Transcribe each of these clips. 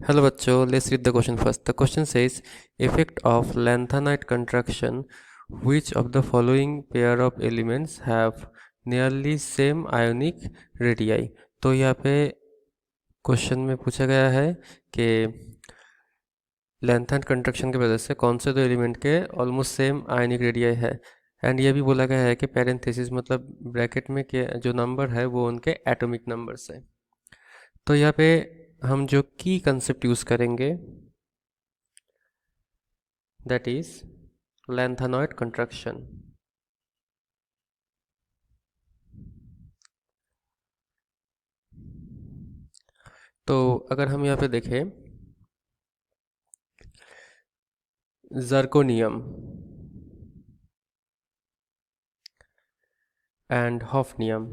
Hello बच्चों, let's read the question first. The question says effect of lanthanide contraction. Which of the following pair of elements have nearly same ionic radii? तो यहाँ पे question में पूछा गया है कि लैंथनाइड कंट्रक्शन की वजह से कौन से दो एलिमेंट के ऑलमोस्ट सेम आयनिक रेडियाई है। एंड ये भी बोला गया है कि पैरेंथेसिस मतलब ब्रैकेट में के जो नंबर है वो उनके एटॉमिक नंबर्स है। तो यहाँ पे हम जो की कंसेप्ट यूज़ करेंगे that is lanthanide contraction। तो अगर हम यहाँ पे देखें जर्कोनियम एंड हॉफनियम,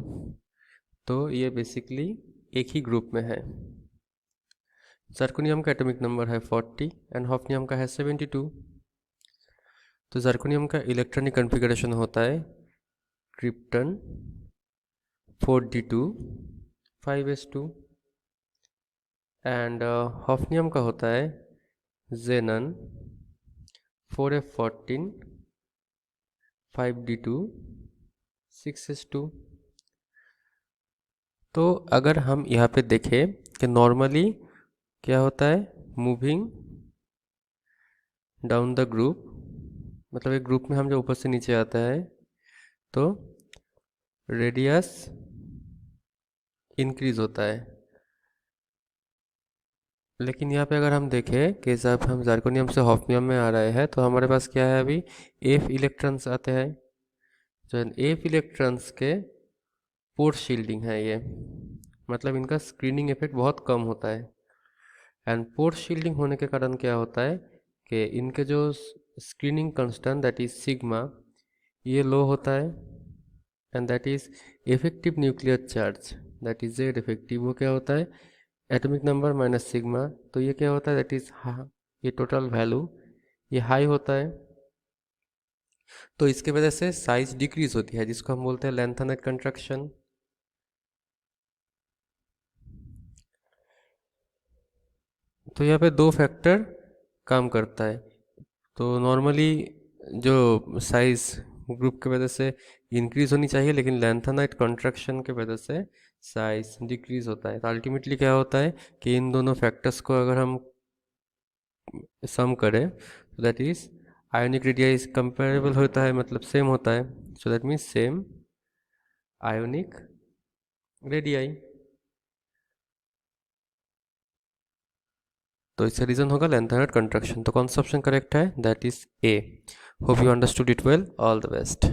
तो ये बेसिकली एक ही ग्रुप में है। जर्कोनियम का एटॉमिक नंबर है 40 एंड हॉफनियम का है 72। तो जर्कोनियम का इलेक्ट्रॉनिक कॉन्फ़िगरेशन होता है krypton 4d2 5s2 and hafnium का होता है जेनन 4f14 5d2 6s2। तो अगर हम यहाँ पे देखें कि नॉर्मली क्या होता है, मूविंग डाउन द ग्रुप, मतलब एक ग्रुप में हम जब ऊपर से नीचे आता है तो रेडियस इंक्रीज होता है। लेकिन यहाँ पे अगर हम देखें कि जब हम जर्कोनियम से हॉफनियम में आ रहे हैं तो हमारे पास क्या है, अभी एफ इलेक्ट्रॉन्स आते हैं। जो एफ इलेक्ट्रॉन्स के पोर शील्डिंग है ये, मतलब इनका स्क्रीनिंग इफेक्ट बहुत कम होता है। एंड पोर शील्डिंग होने के कारण क्या होता है कि इनके जो screening constant that is sigma ये लो होता है। And that is effective nuclear charge that is Z effective, वो क्या होता है एटॉमिक नंबर माइनस सिग्मा। तो ये क्या होता है दैट इज ये टोटल वैल्यू ये हाई होता है। तो इसके वजह से साइज डिक्रीज होती है जिसको हम बोलते हैं लैंथनाइड कंट्रक्शन। तो यहाँ पे दो फैक्टर काम करता है। तो नॉर्मली जो साइज ग्रुप की वजह से इंक्रीज होनी चाहिए, लेकिन लैंथनाइड कंट्रक्शन की वजह से साइज डिक्रीज होता है। तो अल्टीमेटली क्या होता है कि इन दोनों फैक्टर्स को अगर हम सम करें तो that is ionic radii is comparable होता है, मतलब सेम होता है। So that means same ionic radii. तो इसका रीजन होगा लैंथनाइड कंट्रक्शन। तो कौन सा ऑप्शन करेक्ट है, that is a. Hope you understood it well, all the best.